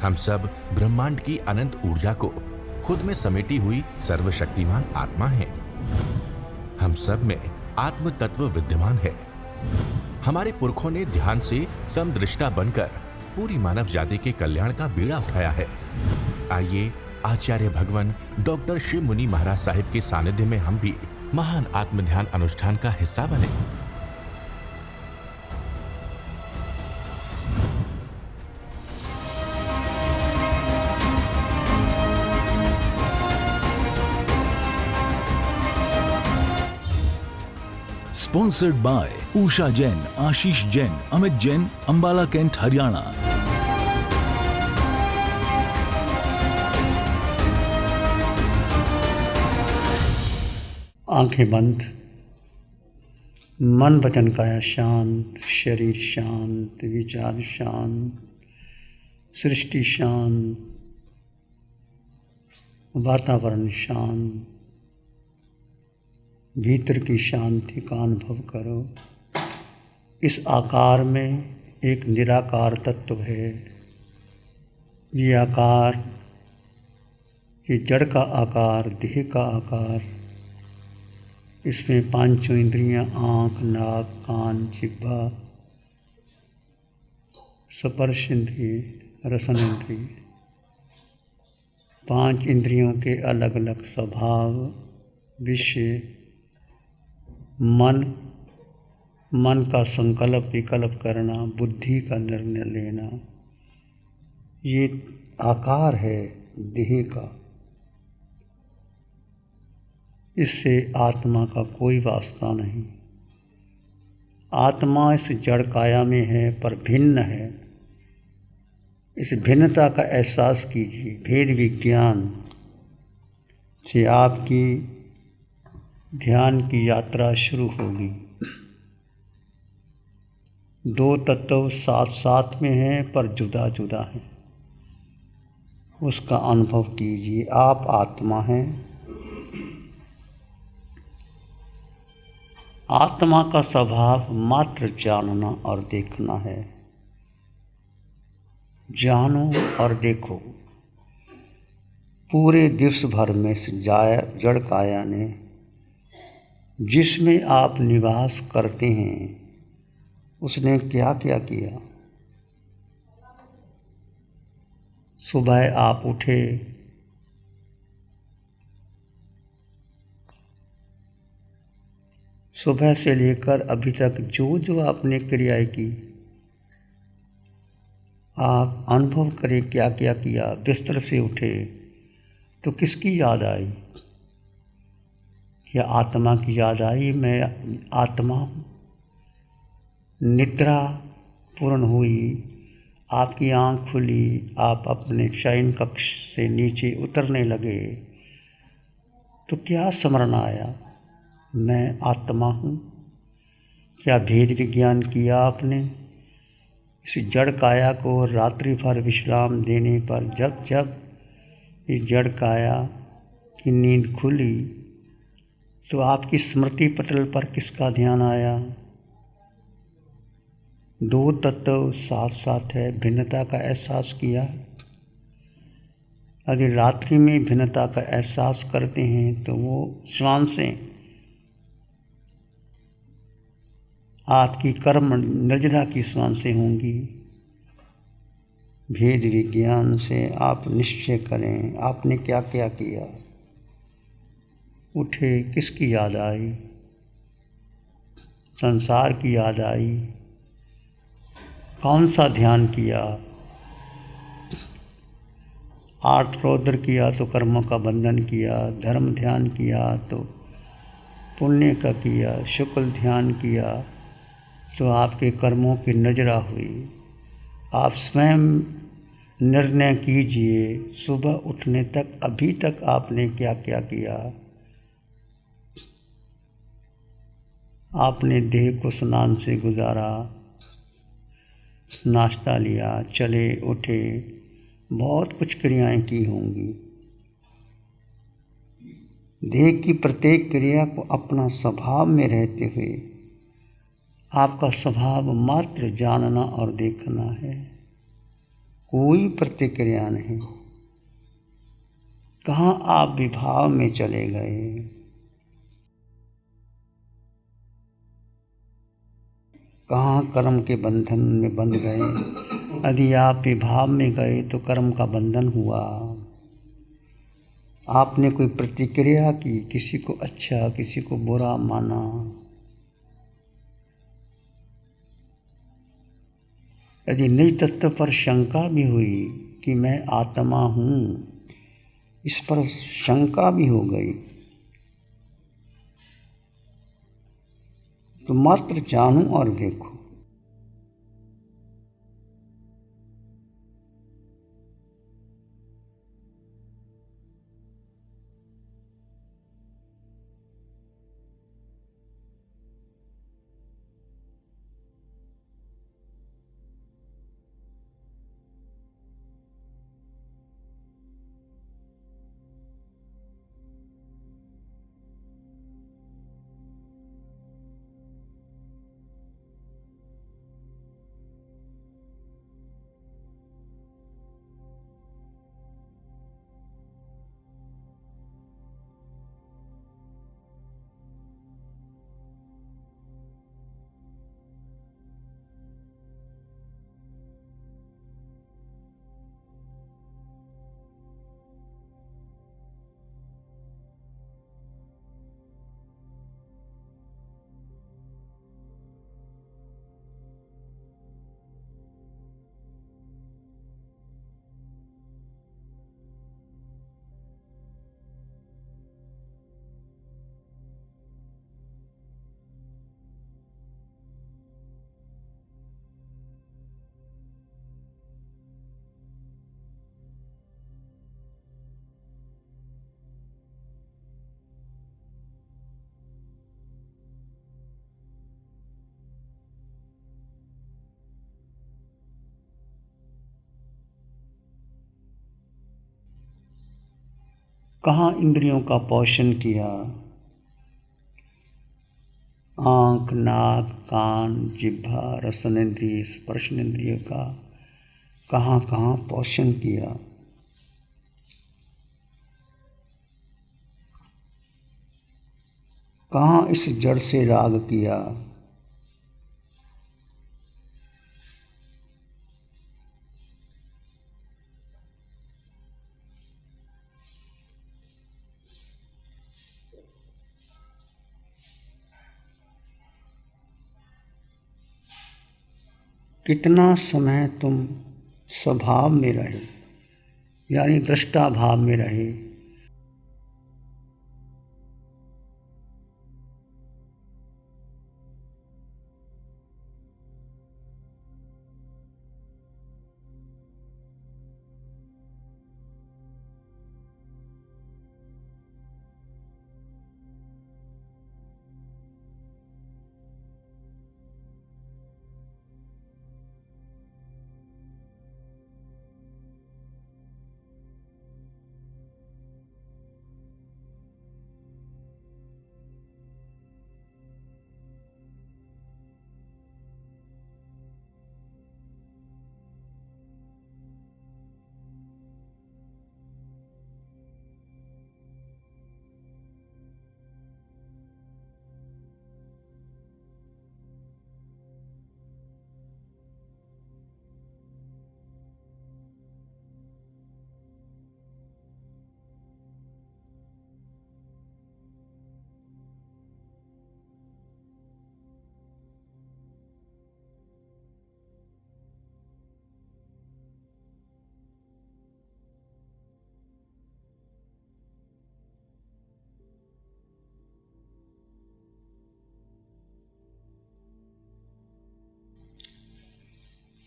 हम सब ब्रह्मांड की अनंत ऊर्जा को खुद में समेटी हुई सर्वशक्तिमान आत्मा हैं। हम सब में आत्म तत्व विद्यमान है। हमारे पुरखों ने ध्यान से समदृष्टा बनकर पूरी मानव जाति के कल्याण का बीड़ा उठाया है। आइए आचार्य भगवान डॉक्टर शिव मुनि महाराज साहिब के सानिध्य में हम भी महान आत्म ध्यान अनुष्ठान का हिस्सा बने। Sponsored by Usha Jain, Ashish Jain, Amit Jain, Ambala Kent, Haryana। आंखें बंद, मन वचन काया शांत, शरीर शांत, विचार शांत, सृष्टि शांत, वातावरण शांत, भीतर की शांति का अनुभव करो। इस आकार में एक निराकार तत्व है। ये आकार, ये जड़ का आकार, देह का आकार, इसमें पांचों इंद्रियां आँख, नाक, कान, जिह्वा, स्पर्श इंद्रिय, रसन इंद्रिय, पांच इंद्रियों के अलग अलग स्वभाव, विषय, मन का संकल्प विकल्प करना, बुद्धि का निर्णय लेना, ये आकार है देह का। इससे आत्मा का कोई वास्ता नहीं। आत्मा इस जड़ काया में है पर भिन्न है। इस भिन्नता का एहसास कीजिए। भेद विज्ञान से आपकी ध्यान की यात्रा शुरू होगी। दो तत्व साथ साथ में हैं पर जुदा जुदा हैं। उसका अनुभव कीजिए। आप आत्मा हैं। आत्मा का स्वभाव मात्र जानना और देखना है। जानो और देखो। पूरे दिवस भर में जड़ काया ने जिसमें आप निवास करते हैं उसने क्या क्या किया। सुबह आप उठे, सुबह से लेकर अभी तक जो आपने क्रियाएं की, आप अनुभव करें क्या क्या किया। बिस्तर से उठे तो किसकी याद आई? क्या आत्मा की याद आई? मैं आत्मा हूँ। निद्रा पूर्ण हुई, आपकी आँख खुली, आप अपने शयन कक्ष से नीचे उतरने लगे तो क्या स्मरण आया? मैं आत्मा हूँ। क्या भेद विज्ञान किया आपने? इस जड़ काया को रात्रि भर विश्राम देने पर जब जब इस जड़ काया की नींद खुली तो आपकी स्मृति पटल पर किसका ध्यान आया? दो तत्व साथ साथ है। भिन्नता का एहसास किया। अगर रात्रि में भिन्नता का एहसास करते हैं तो वो श्वासें आपकी कर्म निर्जरा की श्वासें होंगी। भेद विज्ञान से आप निश्चय करें आपने क्या क्या किया। उठे, किसकी याद आई? संसार की याद आई? कौन सा ध्यान किया? आर्द्रोद्र किया तो कर्मों का बंधन किया, धर्म ध्यान किया तो पुण्य का किया, शुक्ल ध्यान किया तो आपके कर्मों की नजरा हुई। आप स्वयं निर्णय कीजिए। सुबह उठने तक अभी तक आपने क्या क्या किया। आपने देह को स्नान से गुजारा, नाश्ता लिया, चले उठे, बहुत कुछ क्रियाएं की होंगी। देह की प्रत्येक क्रिया को अपना स्वभाव में रहते हुए आपका स्वभाव मात्र जानना और देखना है। कोई प्रतिक्रिया नहीं। कहाँ आप विभाव में चले गए? कहाँ कर्म के बंधन में बंध गए? यदि आप विभाव में गए तो कर्म का बंधन हुआ। आपने कोई प्रतिक्रिया की, किसी को अच्छा किसी को बुरा माना। यदि निज तत्व पर शंका भी हुई कि मैं आत्मा हूँ, इस पर शंका भी हो गई, तो मात्र जानो और देखो। कहाँ इंद्रियों का पोषण किया? आँख, नाक, कान, जिह्वा, रसनेन्द्रिय, स्पर्शनेन्द्रिय का कहाँ कहाँ पोषण किया? कहाँ इस जड़ से राग किया? कितना समय तुम स्वभाव में रहे, यानी दृष्टा भाव में रहे?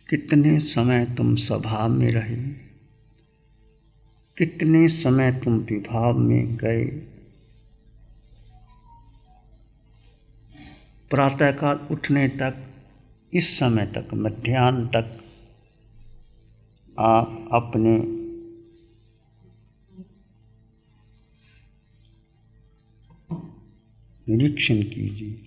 कितने समय तुम स्वभाव में रहे? कितने समय तुम विभाव में गए? प्रातःकाल उठने तक, इस समय तक, मध्याह्न तक आप अपने निरीक्षण कीजिए।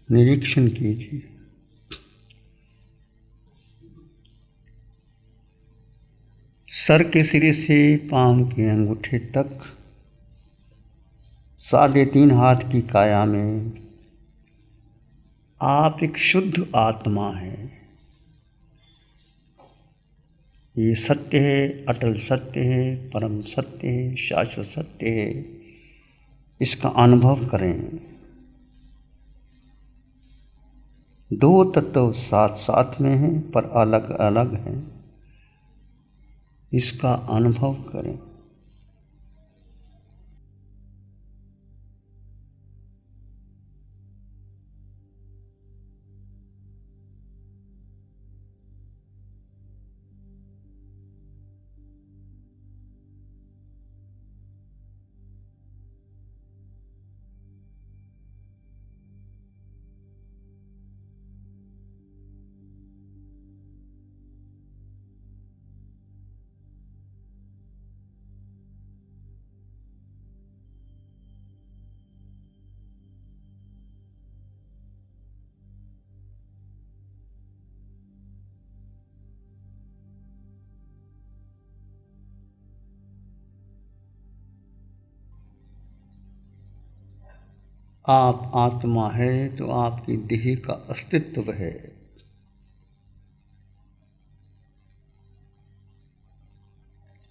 निरीक्षण कीजिए। सर के सिरे से पांव के अंगूठे तक 3.5 हाथ की काया में आप एक शुद्ध आत्मा हैं। ये सत्य है, अटल सत्य है, परम सत्य है, शाश्वत सत्य है। इसका अनुभव करें। 2 तत्व साथ साथ में हैं पर अलग अलग हैं। इसका अनुभव करें। आप आत्मा है तो आपकी देह का अस्तित्व है।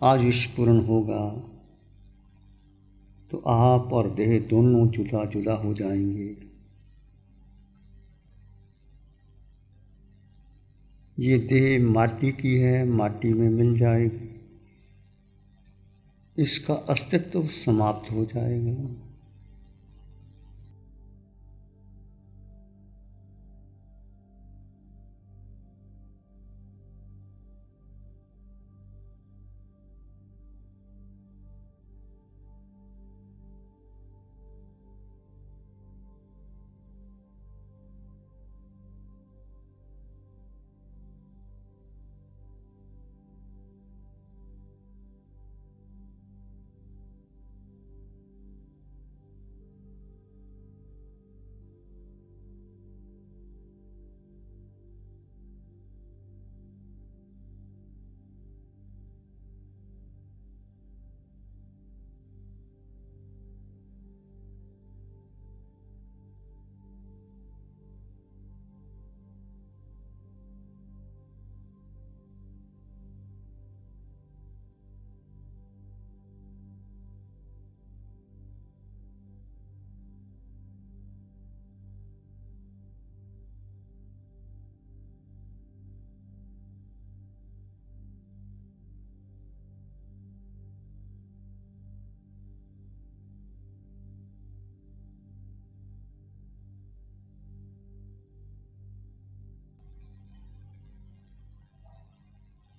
आयुष पूर्ण होगा तो आप और देह दोनों जुदा जुदा हो जाएंगे। ये देह माटी की है, माटी में मिल जाएगी। इसका अस्तित्व समाप्त हो जाएगा।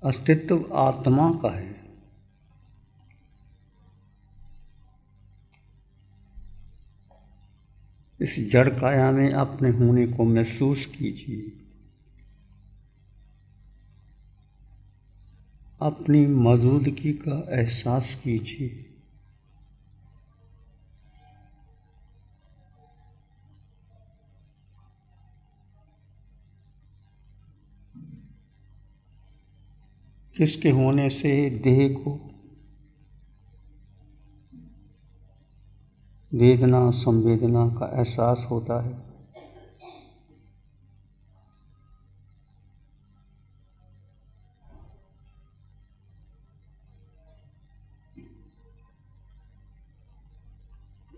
अस्तित्व आत्मा का है। इस जड़ काया में अपने होने को महसूस कीजिए। अपनी मौजूदगी का एहसास कीजिए। किसके होने से देह को वेदना संवेदना का एहसास होता है।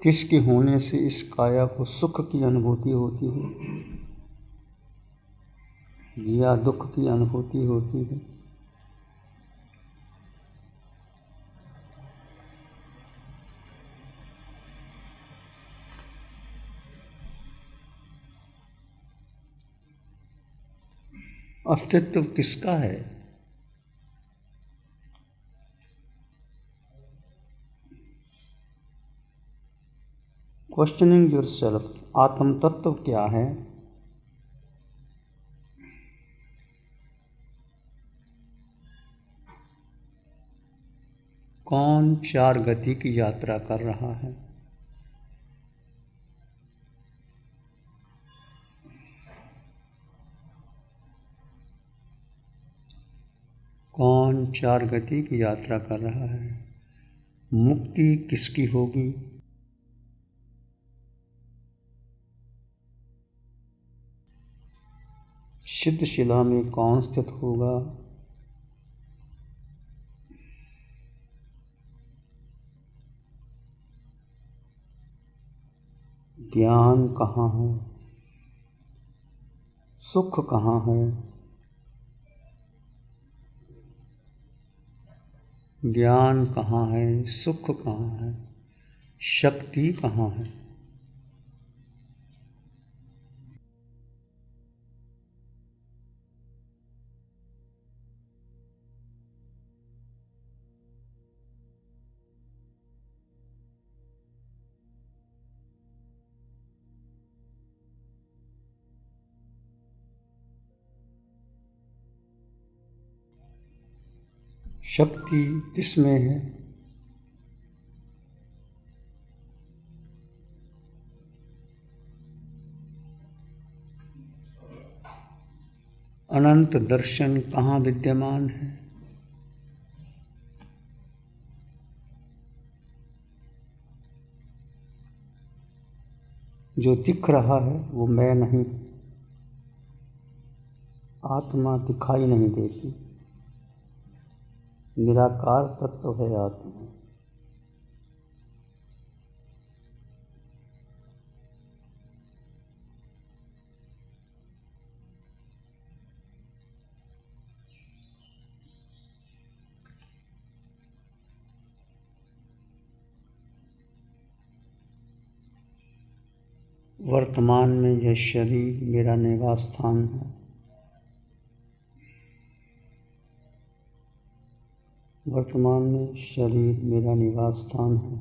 किसके होने से इस काया को सुख की अनुभूति होती है या दुख की अनुभूति होती है। अस्तित्व किसका है? क्वेश्चनिंग योरसेल्फ, आत्म तत्व क्या है? कौन 4 गति की यात्रा कर रहा है? भगवान 4 गति की यात्रा कर रहा है। मुक्ति किसकी होगी? सिद्धशिला में कौन स्थित होगा? ज्ञान कहाँ है? सुख कहाँ है? ज्ञान कहाँ है? सुख कहाँ है? शक्ति कहाँ है? शक्ति किसमें है? अनंत दर्शन कहाँ विद्यमान है? जो दिख रहा है वो मैं नहीं। आत्मा दिखाई नहीं देती। निराकार तत्व है आत्मा। वर्तमान में यह शरीर मेरा निवास स्थान है। वर्तमान में शरीर मेरा निवास स्थान है।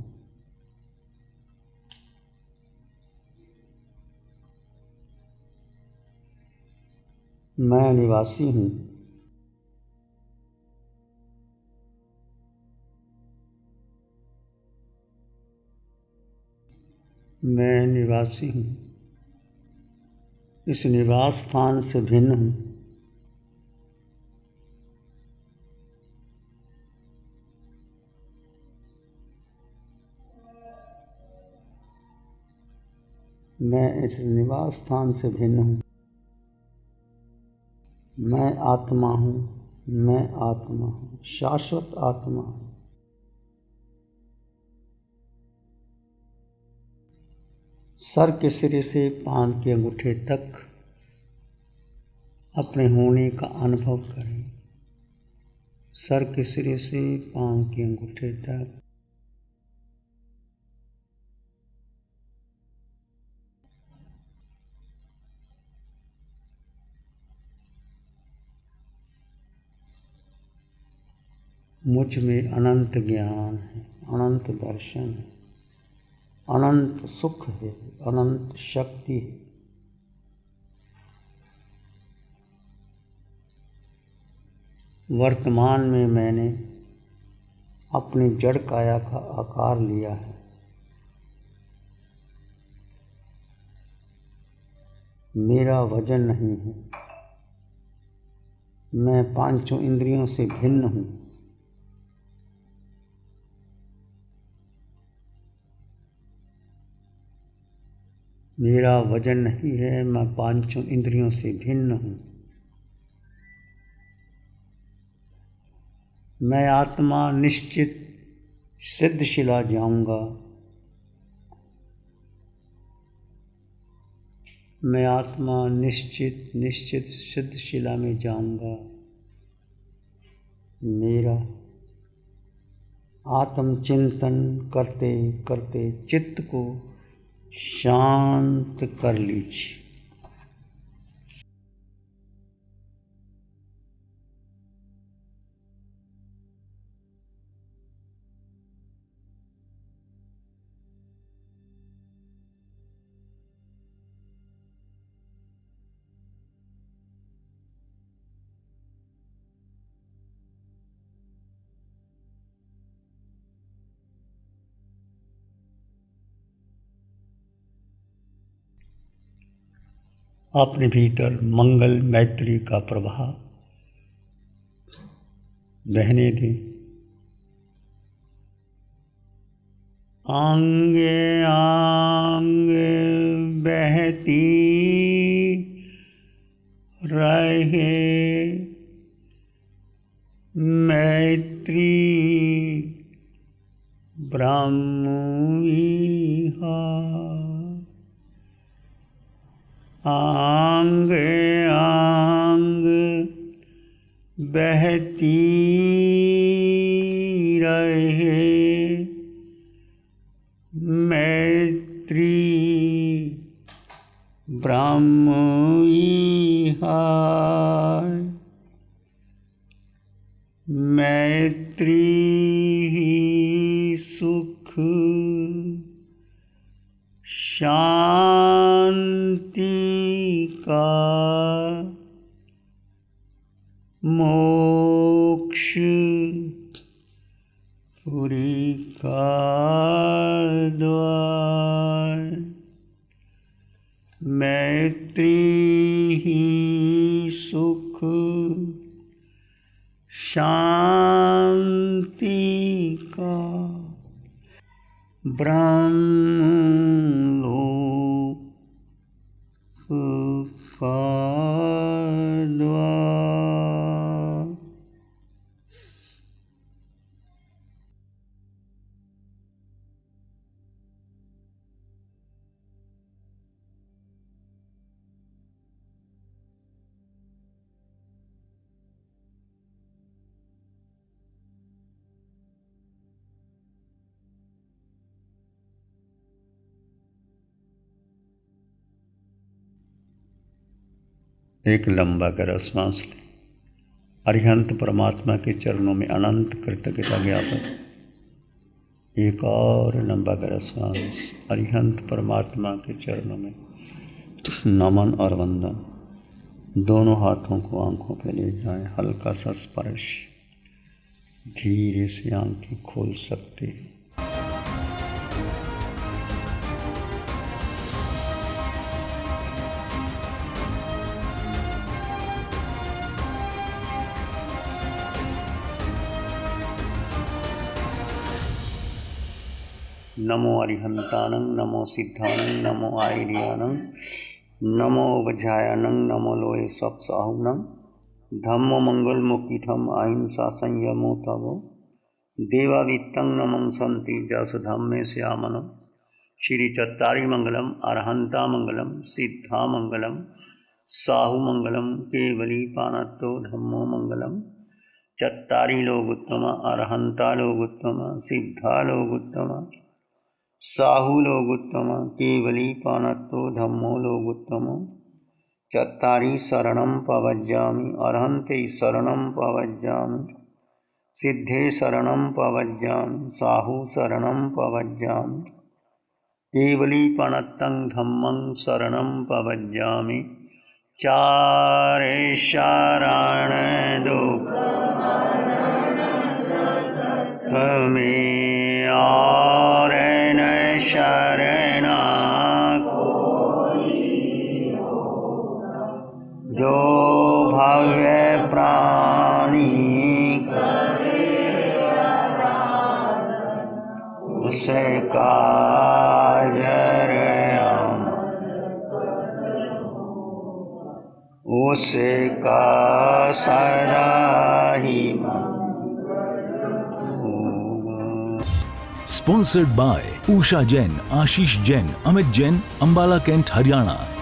मैं निवासी हूँ। मैं निवासी हूँ। इस निवास स्थान से भिन्न हूँ। मैं इस निवास स्थान से भिन्न हूँ। मैं आत्मा हूँ। मैं आत्मा हूँ। शाश्वत आत्मा हूँ। सर के सिरे से पाँव के अंगूठे तक अपने होने का अनुभव करें। सर के सिरे से पाँव के अंगूठे तक मुझ में अनंत ज्ञान है, अनंत दर्शन है, अनंत सुख है, अनंत शक्ति है। वर्तमान में मैंने अपनी जड़ काया का आकार लिया है। मेरा वजन नहीं है। मैं पांचों इंद्रियों से भिन्न हूँ। मेरा वजन नहीं है। मैं पांचों इंद्रियों से भिन्न हूँ। मैं आत्मा निश्चित सिद्धशिला जाऊंगा। मैं आत्मा निश्चित सिद्धशिला में जाऊंगा। मेरा आत्मचिंतन करते करते चित्त को शांत कर लीजिए। अपने भीतर मंगल मैत्री का प्रवाह बहने दें। आंगे आंगे बहती रहे मैत्री ब्रह्म विहार। आंग आंग बहती रहे मैत्री ब्रह्म विहार। मैत्री ही सुख शांति का मोक्ष पुरी का द्वार। मैत्री ही सुख शांति का ब्रह्मलोक का द्वार। एक लंबा गहरा सांस लें। अरिहंत परमात्मा के चरणों में अनंत कृतज्ञता ज्ञापन। एक और लंबा गहरा सांस। अरिहंत परमात्मा के चरणों में नमन और वंदन। दोनों हाथों को आंखों पे ले जाएं। हल्का सा स्पर्श। धीरे से आंखें खोल सकते हैं। नमो अरिहंतानं, नमो सिद्धानं, नमो आयर्यानं, नमो वज्रायनं, नमो लोये सप्साहुनं। धम्मो मंगल मुक्तिठम अहिंसा संयमो तवो देवावित्तं नमं सन्ति जस धम्मे श्यामनं। श्री चत्तारी मंगलम, अरहंता मंगलम, सिद्धा मंगलम, साहु मंगलम, केवली पानत्तो धम्मो मंगलम। चत्तारी लोग उत्तम, अरहंता लोग उत्तम, सिद्धा लोग उत्तम, साहु लोग उत्तम, केवली पानत्तो धम्मो लोग उत्तम। चत्तारी शरणं पवज्जामि, अरहन्ते शरणं पवज्जामि, सिद्धे शरणं पवज्जामि, साहु शरणं पवज्जामि, केवली पानत्तं धम्मं शरणं पवज्जामि। चारे शरण दुख में और शरणा जो भव्य प्राणी उसे काजर उसे का सदा ही। Sponsored by Usha Jain, Ashish Jain, Amit Jain, Ambala Kent, Haryana.